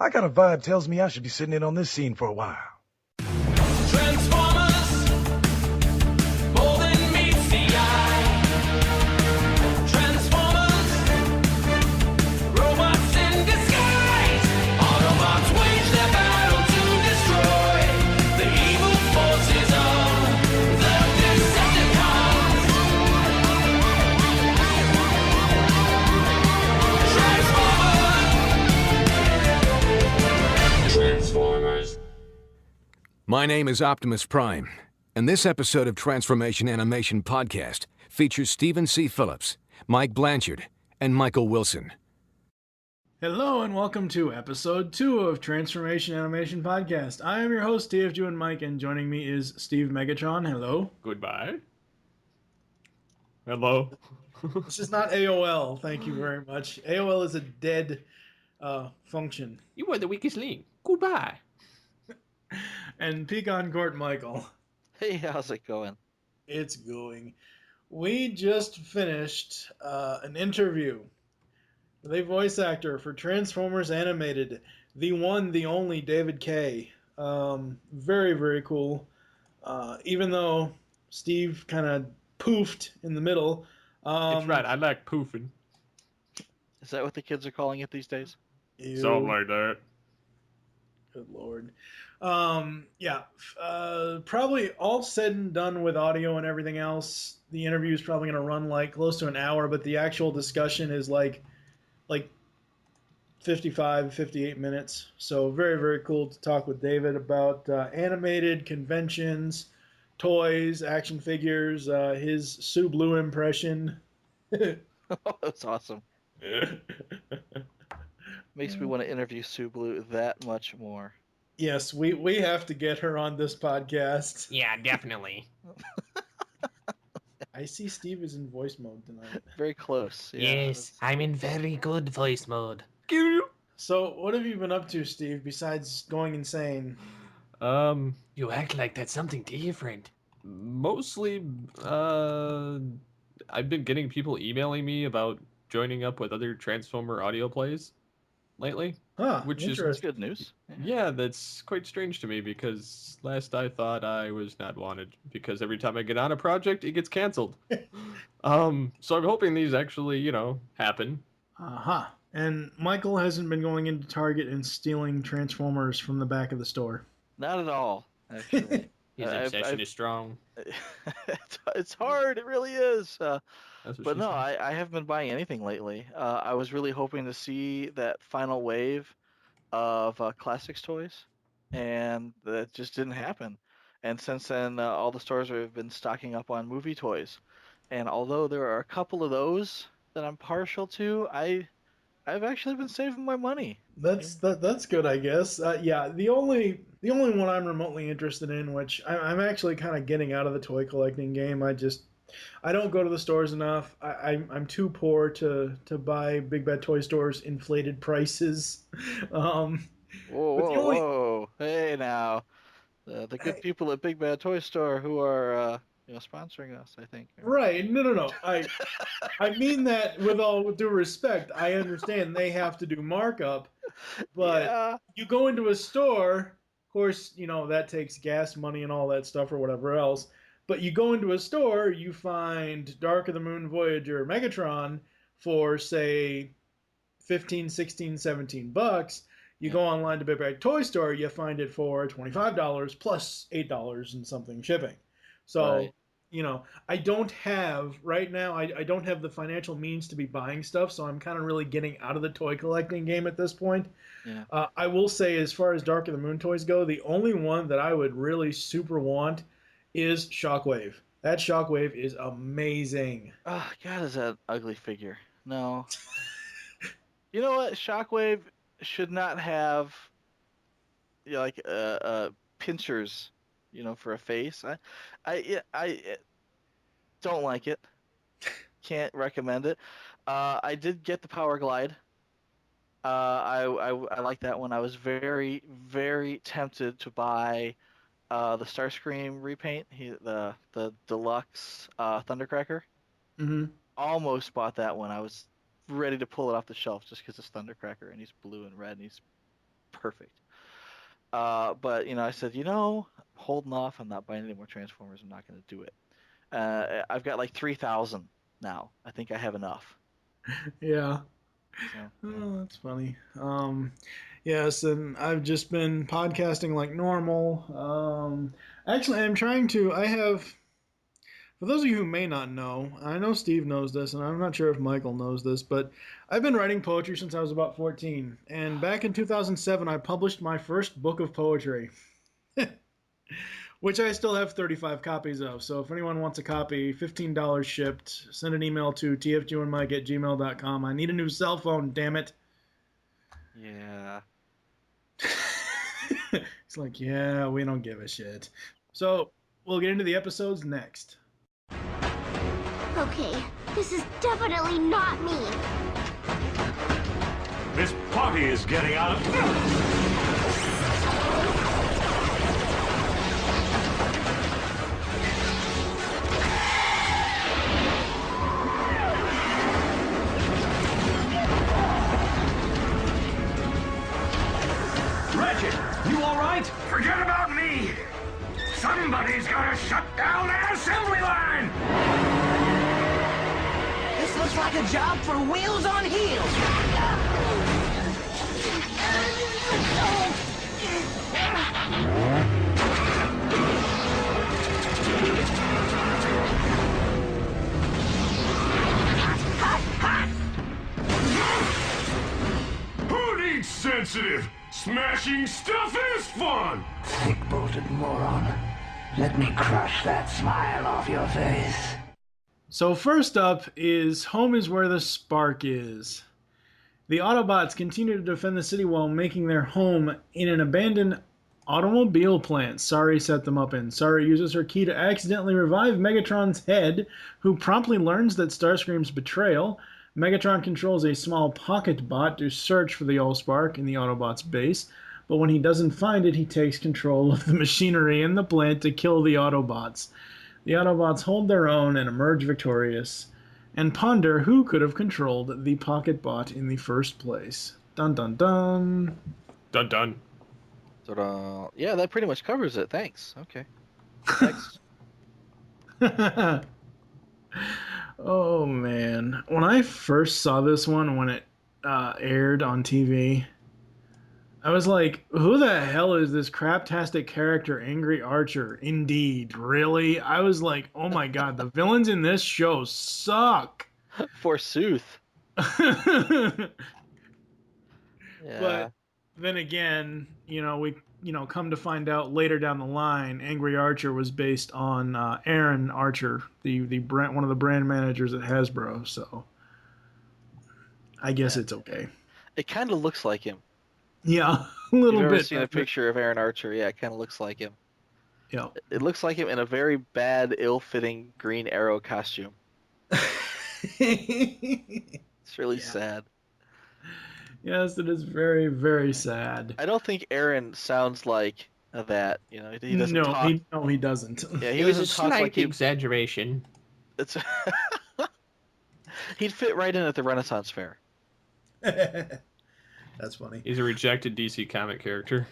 I got a vibe tells me I should be sitting in on this scene for a while. Transformers, more than meets the eye. Transformers, robots in disguise. Autobots wage their battle to destroy the evil forces of the Decepticons. Transformers. My name is Optimus Prime, and this episode of Transformation Animation Podcast features Stephen C. Phillips, Mike Blanchard, and Michael Wilson. Hello and welcome to episode 2 of Transformation Animation Podcast. I am your host, TFG and Mike, and joining me is Steve Megatron. Hello. Goodbye. Hello. This is not AOL, thank you very much. AOL is a dead function. You were the weakest link. Goodbye. And Pecan Court Michael. Hey, how's it going? It's going. We just finished an interview with a voice actor for Transformers Animated, the one, the only David Kaye. Very, very cool. Even though Steve kind of poofed in the middle. That's right. I like poofing. Is that what the kids are calling it these days? Something like that. Good lord. Probably all said and done with audio and everything else. The interview is probably going to run like close to an hour, but the actual discussion is like 55, 58 minutes. So very, very cool to talk with David about animated conventions, toys, action figures, his Sue Blue impression. Oh, that's awesome. Makes me want to interview Sue Blue that much more. Yes, we have to get her on this podcast. Yeah, definitely. I see Steve is in voice mode tonight. Very close. Yeah, Yes, I'm in very good voice mode. So, what have you been up to, Steve, besides going insane? You act like that's something different. Mostly, I've been getting people emailing me about joining up with other Transformer audio plays lately. Huh, Which is- that's interesting. good news. Yeah, that's quite strange to me because last I thought I was not wanted because every time I get on a project, it gets canceled. So I'm hoping these actually, happen. Uh-huh. And Michael hasn't been going into Target and stealing Transformers from the back of the store. Not at all, actually. His I've- obsession I've- is strong. It's hard. It really is. That's what But she no, said. I haven't been buying anything lately. I was really hoping to see that final wave of classics toys, and that just didn't happen. And since then, all the stores have been stocking up on movie toys. And although there are a couple of those that I'm partial to, I've actually been saving my money. That's good, I guess. The only one I'm remotely interested in, which I'm actually kind of getting out of the toy collecting game. I don't go to the stores enough. I'm too poor to buy Big Bad Toy Store's inflated prices. Whoa, But whoa, the only- whoa! Hey now, the good people at Big Bad Toy Store who are sponsoring us, I think. Right? No. I mean that with all due respect. I understand they have to do markup, but yeah. you go into a store. Of course, that takes gas money and all that stuff or whatever else. But you go into a store, you find Dark of the Moon Voyager Megatron for, say, 15, 16, 17 bucks. You go online to Big Bad Toy Store, you find it for $25 plus $8 and something shipping. So, Right. I don't have, right now, I don't have the financial means to be buying stuff, so I'm kind of really getting out of the toy collecting game at this point. Yeah. I will say, as far as Dark of the Moon toys go, the only one that I would really super want is Shockwave. That Shockwave is amazing. Oh, God, is that an ugly figure? No. You know what? Shockwave should not have pinchers, for a face. I don't like it. Can't recommend it. I did get the Power Glide. I like that one. I was very, very tempted to buy the Starscream repaint, the deluxe Thundercracker. Mm-hmm. Almost bought that one. I was ready to pull it off the shelf just because it's Thundercracker and he's blue and red and he's perfect. But I said, holding off. I'm not buying any more Transformers. I'm not going to do it. I've got like 3,000 now. I think I have enough. Yeah. So, Oh, that's funny. Yes, and I've just been podcasting like normal. Actually, I'm trying to. I have, for those of you who may not know, I know Steve knows this, and I'm not sure if Michael knows this, but I've been writing poetry since I was about 14. And back in 2007, I published my first book of poetry, which I still have 35 copies of. So if anyone wants a copy, $15 shipped. Send an email to tfgmike@gmail.com. I need a new cell phone, damn it. yeah. It's like, yeah, we don't give a shit. So we'll get into the episodes next. Okay, this is definitely not me. This party is getting out of... Ratchet, you all right? Forget about me! Somebody's gotta shut down that assembly line! This looks like a job for Wheels on Heels. Who needs sensitive? Smashing stuff is fun! Thick-bolted moron. Let me crush that smile off your face. So first up is Home is Where the Spark Is. The Autobots continue to defend the city while making their home in an abandoned automobile plant Sari set them up in. Sari uses her key to accidentally revive Megatron's head, who promptly learns that Starscream's betrayal. Megatron controls a small pocket bot to search for the Allspark in the Autobots' base, but when he doesn't find it, he takes control of the machinery in the plant to kill the Autobots. The Autobots hold their own and emerge victorious, and ponder who could have controlled the pocket bot in the first place. Dun dun dun. Dun dun. Yeah, that pretty much covers it. Thanks. Okay. Next. Oh man, when I first saw this one when it aired on TV, I was like, who the hell is this craptastic character, Angry Archer? Indeed, really? I was like, oh my god, the villains in this show suck. Forsooth. Yeah. But then again, we come to find out later down the line, Angry Archer was based on Aaron Archer, the brand, one of the brand managers at Hasbro. So I guess it's okay. It kind of looks like him. Yeah, a little You've bit. ever seen a picture of Aaron Archer? Yeah, it kind of looks like him. Yeah. It looks like him in a very bad, ill-fitting Green Arrow costume. It's really sad. Yes, it is very, very sad. I don't think Aaron sounds like that. He doesn't talk. He doesn't. Yeah, he It was a doesn't talk slight like he. exaggeration. It's He'd fit right in at the Renaissance Fair. That's funny. He's a rejected DC comic character.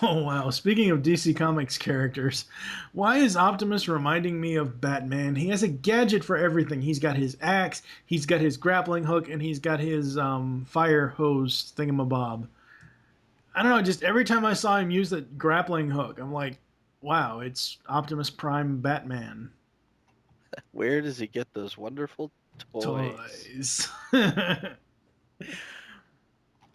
Oh, wow. Speaking of DC Comics characters, why is Optimus reminding me of Batman? He has a gadget for everything. He's got his axe, he's got his grappling hook, and he's got his fire hose thingamabob. I don't know, just every time I saw him use the grappling hook, I'm like, wow, it's Optimus Prime Batman. Where does he get those wonderful toys?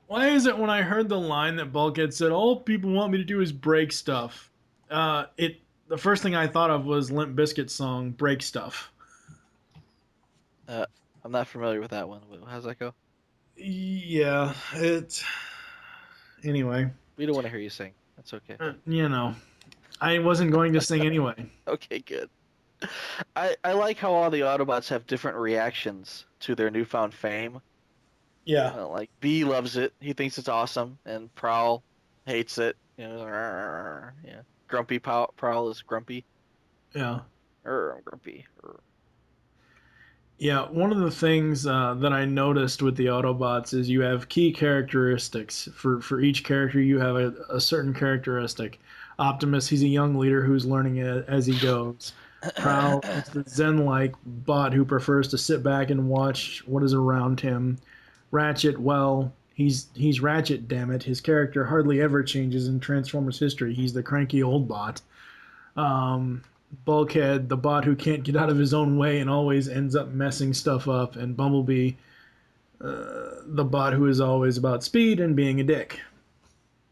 Why is it when I heard the line that Bulkhead said, all people want me to do is break stuff, the first thing I thought of was Limp Bizkit's song, Break Stuff. I'm not familiar with that one. How's that go? Yeah, anyway. We don't want to hear you sing. That's okay. I wasn't going to sing anyway. Okay, good. I like how all the Autobots have different reactions to their newfound fame. Yeah. Like B loves it; he thinks it's awesome, and Prowl hates it. Yeah. Grumpy Prowl is grumpy. Yeah. I'm grumpy. Yeah, one of the things that I noticed with the Autobots is you have key characteristics. For each character, you have a certain characteristic. Optimus, he's a young leader who's learning it as he goes. Prowl is the Zen-like bot who prefers to sit back and watch what is around him. Ratchet, well, he's Ratchet, damn it. His character hardly ever changes in Transformers history. He's the cranky old bot. Bulkhead, the bot who can't get out of his own way and always ends up messing stuff up, and Bumblebee, the bot who is always about speed and being a dick.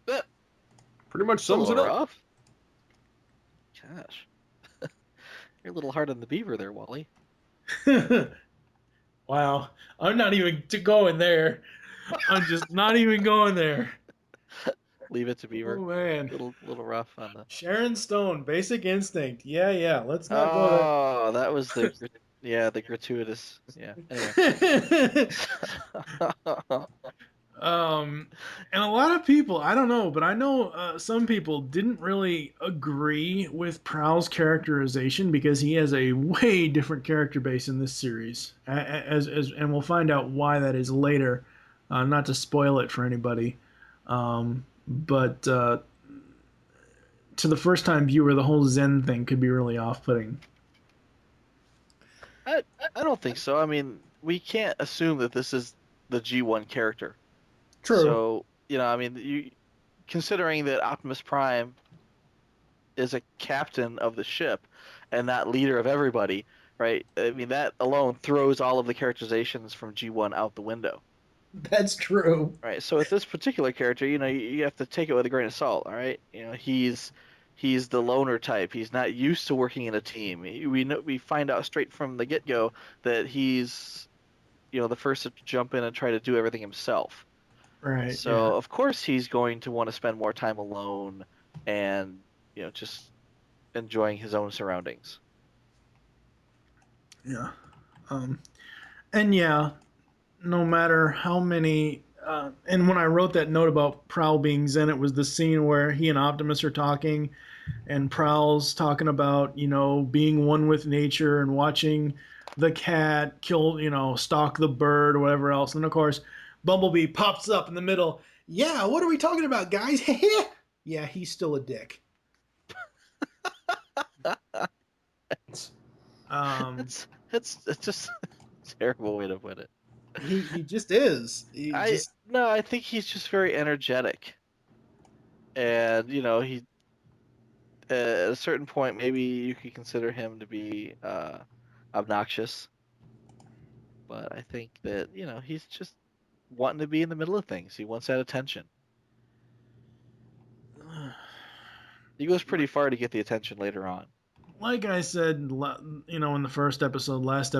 Pretty much sums it up. Rough. Gosh. You're a little hard on the beaver there, Wally. Wow. I'm not even going there. I'm just not even going there. Leave it to Beaver. Oh, man. Little rough on the... Sharon Stone, Basic Instinct. Yeah. Let's not go there. Oh, that was the gratuitous. Yeah. Anyway. And a lot of people, I don't know, but I know some people didn't really agree with Prowl's characterization because he has a way different character base in this series, and we'll find out why that is later. Not to spoil it for anybody, but to the first-time viewer, the whole Zen thing could be really off-putting. I don't think so. I mean, we can't assume that this is the G1 character. True. So, I mean, considering that Optimus Prime is a captain of the ship and not leader of everybody, right? I mean, that alone throws all of the characterizations from G1 out the window. That's true. Right. So with this particular character, you have to take it with a grain of salt, all right? He's the loner type. He's not used to working in a team. We find out straight from the get-go that he's the first to jump in and try to do everything himself. Right. So of course he's going to want to spend more time alone and just enjoying his own surroundings. Yeah. And yeah, no matter how many and when I wrote that note about Prowl being Zen, it was the scene where he and Optimus are talking and Prowl's talking about, being one with nature and watching the cat kill, stalk the bird or whatever else. And of course, Bumblebee pops up in the middle. Yeah, what are we talking about, guys? Yeah, he's still a dick. It's just a terrible way to put it. He just is. No, I think he's just very energetic. And, he at a certain point, maybe you could consider him to be obnoxious. But I think that, he's just wanting to be in the middle of things. He wants that attention. He goes pretty far to get the attention later on. Like I said, in the first episode, last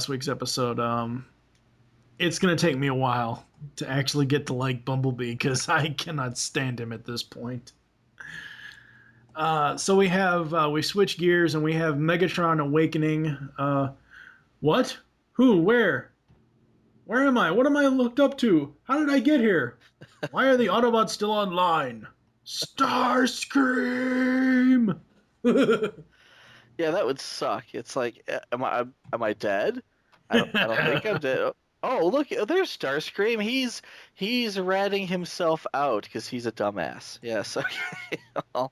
week's episode, it's going to take me a while to actually get to like Bumblebee because I cannot stand him at this point. So we switch gears and we have Megatron awakening. What? Who? Where? Where am I? What am I looked up to? How did I get here? Why are the Autobots still online? Starscream! Yeah, that would suck. It's like, am I dead? I don't think I'm dead. Oh, look, there's Starscream. He's ratting himself out because he's a dumbass. Yes. Okay.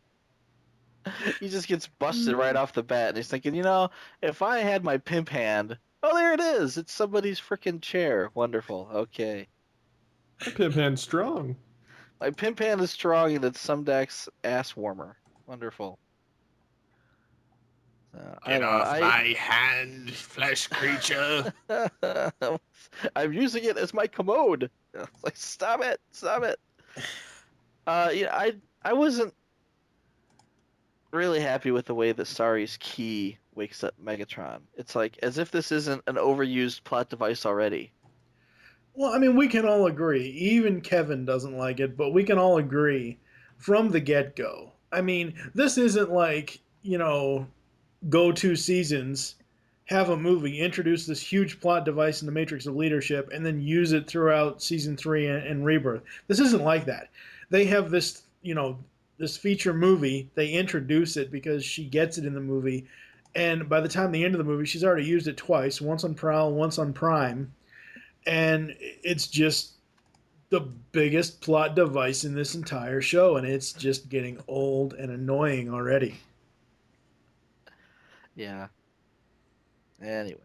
He just gets busted right off the bat, and he's thinking, if I had my pimp hand. Oh, there it is. It's somebody's freaking chair. Wonderful. Okay. My pimp hand's strong. My pimp hand is strong, and it's some Dax ass warmer. Wonderful. Get off my hand, flesh creature. I'm using it as my commode. It's like, stop it. I wasn't really happy with the way that Sari's key wakes up Megatron. It's like as if this isn't an overused plot device already. Well, I mean, we can all agree. Even Kevin doesn't like it, but we can all agree from the get-go. I mean, this isn't like, go 2 seasons, have a movie, introduce this huge plot device in the Matrix of Leadership, and then use it throughout Season 3 and Rebirth. This isn't like that. They have this, this feature movie. They introduce it because she gets it in the movie, And by the time the end of the movie, she's already used it twice, once on Prowl, once on Prime. And it's just the biggest plot device in this entire show, and it's just getting old and annoying already. Yeah. Anyway.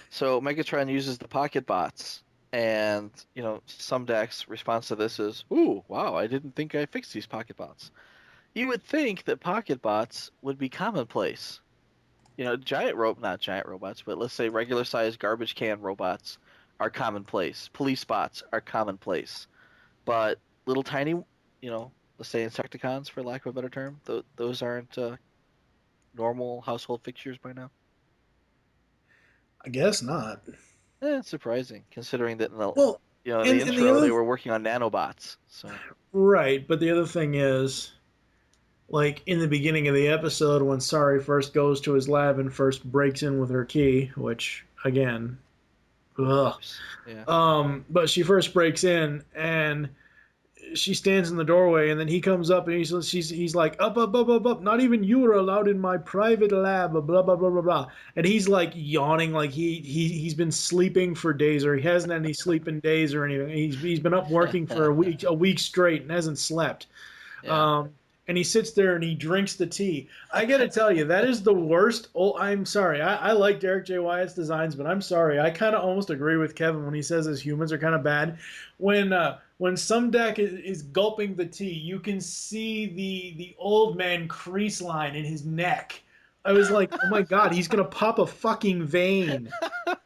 So Megatron uses the pocket bots, and Sumdax's response to this is, "Ooh, wow! I didn't think I fixed these pocket bots." You would think that pocket bots would be commonplace. Not giant robots, but let's say regular sized garbage can robots are commonplace. Police bots are commonplace, but little tiny, let's say Insecticons, for lack of a better term, those aren't normal household fixtures by now. I guess not. It's surprising, considering that in the and intro they were working on nanobots. So right, but the other thing is, like in the beginning of the episode, when Sari first goes to his lab and first breaks in with her key, which again, ugh. Yeah. But she first breaks in and she stands in the doorway, and then he comes up and he's like, up, not even you are allowed in my private lab, blah blah blah blah blah. And he's like yawning, like he's been sleeping for days, or he hasn't had any sleep in days or anything. He's been up working for a week straight and hasn't slept. Yeah. And he sits there and he drinks the tea. I gotta tell you, that is the worst. Oh, I'm sorry. I like Derek J. Wyatt's designs, but I'm sorry. I kind of almost agree with Kevin when he says his humans are kind of bad. When Sumdac is gulping the tea, you can see the old man crease line in his neck. I was like, oh my god, he's gonna pop a fucking vein.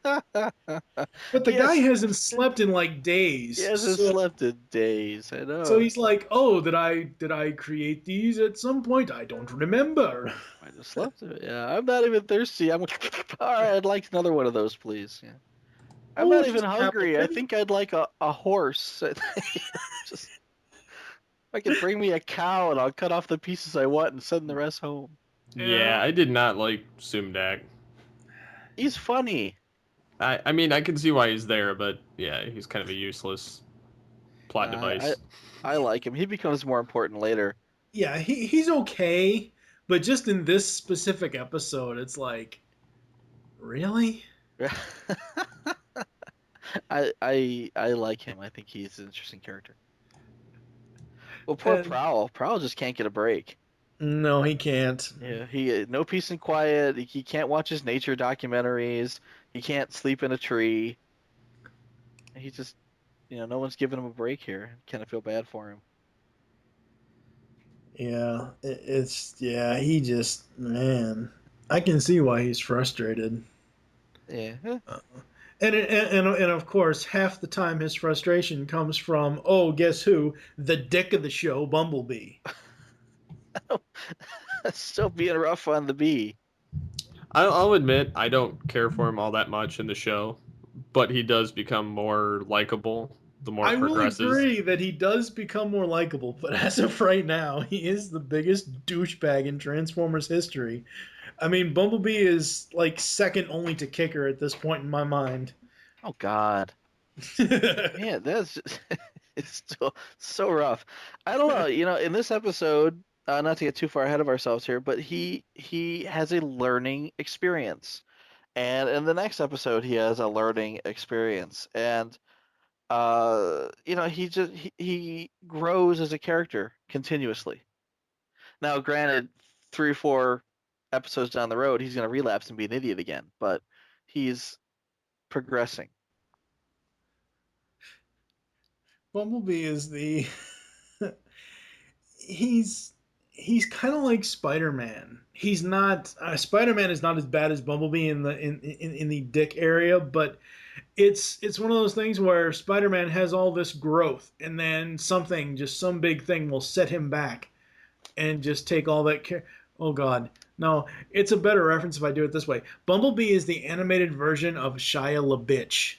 But the guy hasn't slept in like days. He hasn't slept in days. I know. So he's like, oh, did I create these at some point? I don't remember. I just slept in it. Yeah, I'm not even thirsty. I'm like, all right, I'd like another one of those, please. Yeah. I'm not even hungry. I think I'd like a horse. Just, I could bring me a cow and I'll cut off the pieces I want and send the rest home. Yeah, I did not like Sumdac. He's funny. I mean, I can see why he's there, but yeah, he's kind of a useless plot device. I like him. He becomes more important later. Yeah, he's okay, but just in this specific episode, it's like, really? I like him. I think he's an interesting character. Well, poor Prowl. Prowl just can't get a break. No, he can't. Yeah, he no peace and quiet. He can't watch his nature documentaries. He can't sleep in a tree. He just, no one's giving him a break here. Kind of feel bad for him. Yeah, he just, man, I can see why he's frustrated. Yeah. And of course, half the time his frustration comes from, oh, guess who? The dick of the show, Bumblebee. Still being rough on the bee. I'll admit I don't care for him all that much in the show, but he does become more likable the more it progresses. I will agree that he does become more likable, but as of right now, he is the biggest douchebag in Transformers history. I mean, Bumblebee is like second only to Kicker at this point in my mind. Oh God. Man, that's just, it's still so rough. I don't know. In this episode, not to get too far ahead of ourselves here, but he has a learning experience, and in the next episode, he has a learning experience, and he grows as a character continuously. Now, granted, 3 or 4 episodes down the road, he's going to relapse and be an idiot again, but he's progressing. Bumblebee is he's kind of like Spider-Man. He's not Spider-Man is not as bad as Bumblebee in the dick area, but it's one of those things where Spider-Man has all this growth, and then some big thing will set him back and just take all that care. Oh God. No, it's a better reference if I do it this way. Bumblebee is the animated version of Shia LaBeouf.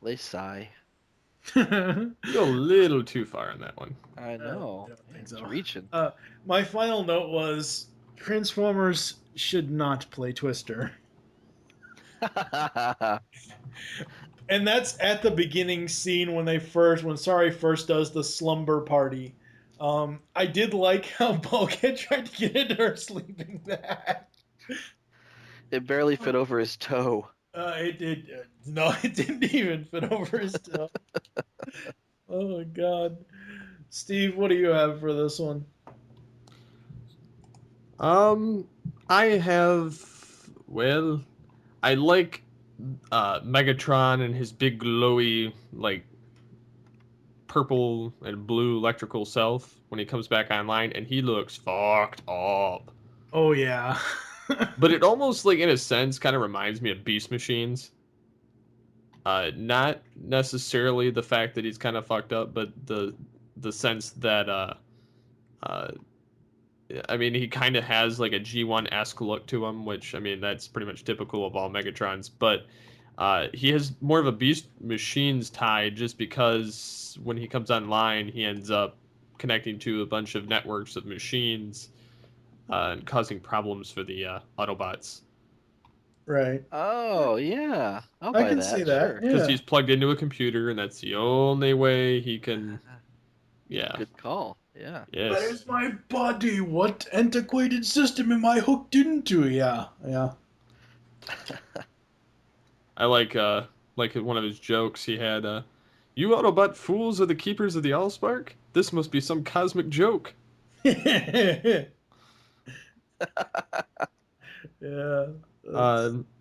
They sigh. You go a little too far on that one. I know. It's reaching. My final note was Transformers should not play Twister. And that's at the beginning scene when Sari first does the slumber party. I did like how Bulkhead tried to get into her sleeping bag. It barely fit over his toe. It did. No, it didn't even fit over his toe. Oh my god. Steve, what do you have for this one? I have, well, I like Megatron and his big glowy, like, purple and blue electrical self when he comes back online, and he looks fucked up. Oh yeah. But it almost, like, in a sense, kind of reminds me of Beast Machines. Not necessarily the fact that he's kind of fucked up, but the sense that I mean, he kind of has like a G1-esque look to him, which, I mean, that's pretty much typical of all Megatrons. But he has more of a Beast Machines tie just because when he comes online, he ends up connecting to a bunch of networks of machines and causing problems for the Autobots. Right. Oh, yeah. I can see that. Sure. Because Yeah. he's plugged into a computer, and that's the only way he can... Yeah. Good call. Yeah. Yes. There's my body. What antiquated system am I hooked into? Yeah. Yeah. I like one of his jokes he had, you Autobot fools are the keepers of the Allspark? This must be some cosmic joke. Yeah.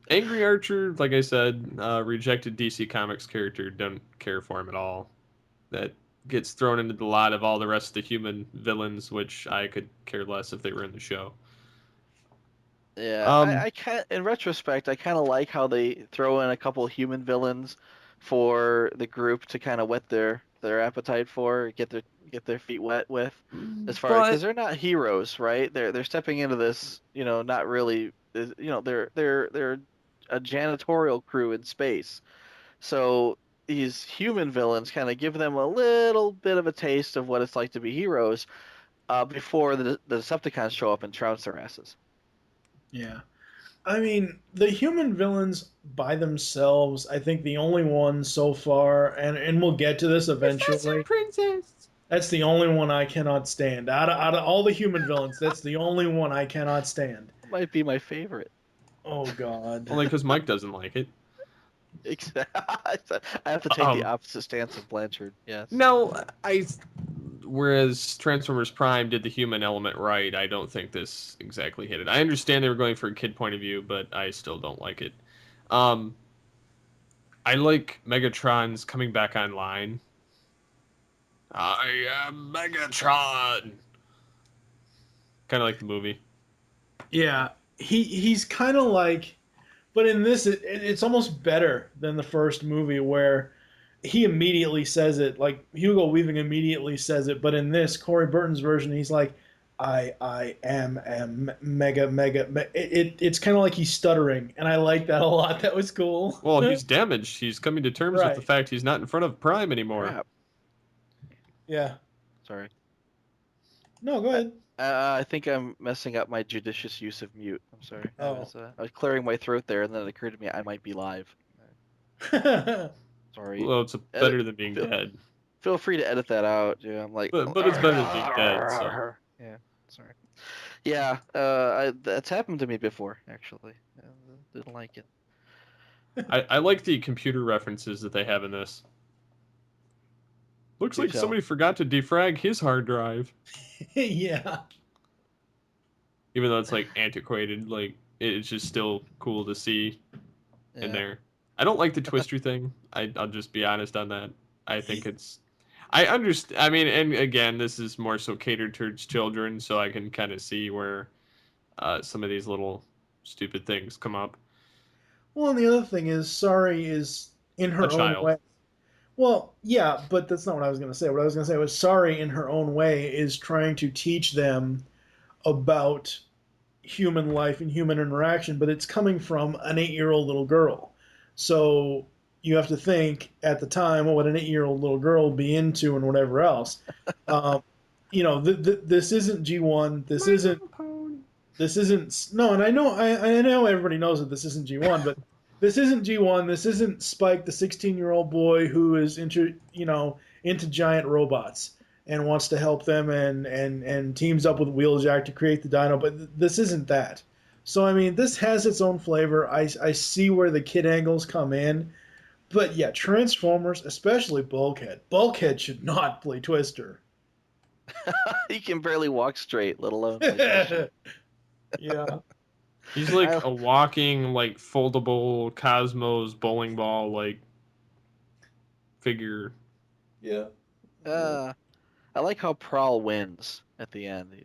Angry Archer, like I said, rejected DC Comics character, don't care for him at all. That gets thrown into the lot of all the rest of the human villains, which I could care less if they were in the show. Yeah, I kind in retrospect, I kind of like how they throw in a couple human villains for the group to kind of whet their appetite for, get their feet wet with, as far as because they're not heroes, right? They're stepping into this, not really, they're a janitorial crew in space, so these human villains kind of give them a little bit of a taste of what it's like to be heroes before the Decepticons show up and trounce their asses. Yeah. I mean, the human villains by themselves, I think the only one so far, and we'll get to this eventually. Princess. That's the only one I cannot stand. Out of all the human villains, that's the only one I cannot stand. Might be my favorite. Oh, God. Only because Mike doesn't like it. I have to take the opposite stance of Blanchard. Yes. No, whereas Transformers Prime did the human element right, I don't think this exactly hit it. I understand they were going for a kid point of view, but I still don't like it. I like Megatron's coming back online. I am Megatron. Kind of like the movie. Yeah, he's kind of like, but in this, it's almost better than the first movie where he immediately says it. Like Hugo Weaving immediately says it, but in this Corey Burton's version, he's like, I am mega. It's kind of like he's stuttering, and I like that a lot. That was cool. Well, he's damaged. He's coming to terms with the fact he's not in front of Prime anymore. Crap. Yeah. Sorry. No, go ahead. I think I'm messing up my judicious use of mute. I'm sorry. Oh. I was clearing my throat there, and then it occurred to me I might be live. Sorry. Well, it's better than being dead. Feel free to edit that out. Yeah, I'm like. But it's better than being dead. So. Yeah. Sorry. Yeah. That's happened to me before, actually. Didn't like it. I like the computer references that they have in this. Looks like somebody forgot to defrag his hard drive. Yeah. Even though it's like antiquated, like it's just still cool to see in there. I don't like the twister thing. I'll just be honest on that. I think it's. I understand. I mean, and again, this is more so catered towards children, so I can kind of see where some of these little stupid things come up. Well, and the other thing is, Sari is in her own way. Well, yeah, but that's not what I was going to say. What I was going to say was Sari, in her own way, is trying to teach them about human life and human interaction, but it's coming from an 8-year-old little girl. So you have to think, at the time, what would an 8-year-old little girl be into and whatever else. This isn't G1. This isn't... No, and I know everybody knows that this isn't G1, but... This isn't G1. This isn't Spike, the 16-year-old boy who is into giant robots. and wants to help them and teams up with Wheeljack to create the dino, but this isn't that. So I mean, this has its own flavor. I see where the kid angles come in, but yeah, Transformers, especially Bulkhead. Bulkhead should not play Twister. He can barely walk straight, let alone. Like, Yeah. He's like a walking, like, foldable Cosmos bowling ball, like, figure. Yeah. I like how Prowl wins at the end.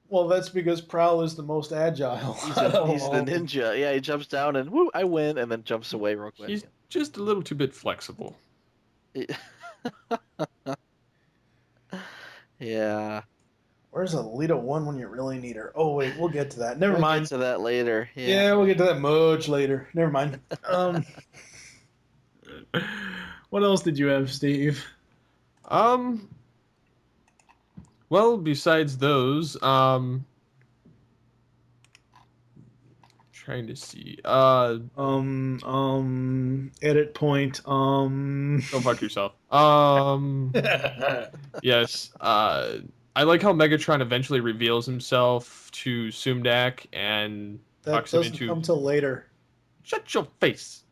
Well, that's because Prowl is the most agile. He's the ninja. Yeah, he jumps down and woo, I win, and then jumps away real quick. He's just a little too bit flexible. Yeah. Where's Alita 1 when you really need her? Oh, wait, we'll get to that. Never We'll mind. get to that later. Yeah, we'll get to that much later. Never mind. What else did you have, Steve? Well, besides those, trying to see. Edit point. Go fuck yourself. Yes. I like how Megatron eventually reveals himself to Sumdak and That talks him doesn't into. come till later. Shut your face.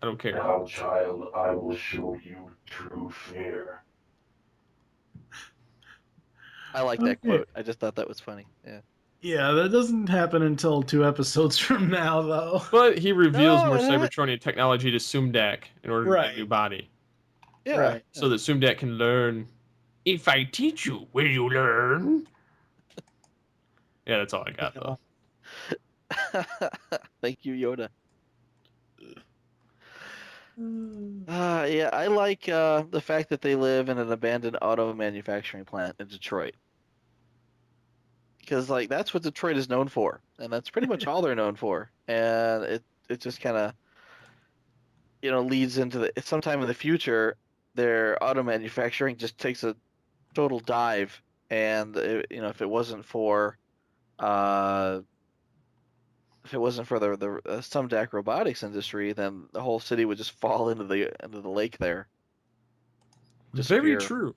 I don't care. Now, child, I will show you true fear. I like that Okay. quote. I just thought that was funny. Yeah. Yeah, that doesn't happen until 2 episodes from now, though. But he reveals No, more that- Cybertronian technology to Sumdak in order to get Right. a new body. Yeah. Right. So that Sumdak can learn. If I teach you, will you learn? Yeah, that's all I got, though. Thank you, Yoda. Yeah, I like the fact that they live in an abandoned auto manufacturing plant in Detroit. Because like that's what Detroit is known for, and that's pretty much all they're known for. And it just kind of leads into the sometime in the future, their auto manufacturing just takes a total dive, and if it wasn't for the Sumdac robotics industry, then the whole city would just fall into the lake there. Very Disappear. true.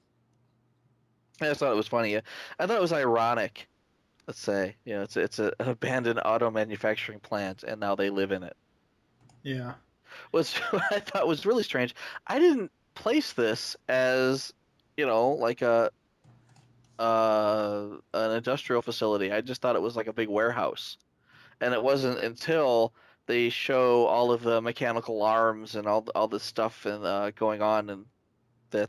I just thought it was funny. I thought it was ironic. Let's say, it's an abandoned auto manufacturing plant, and now they live in it. Yeah. What I thought was really strange. I didn't place this as, like an industrial facility. I just thought it was like a big warehouse, and it wasn't until they show all of the mechanical arms and all this stuff and going on, and that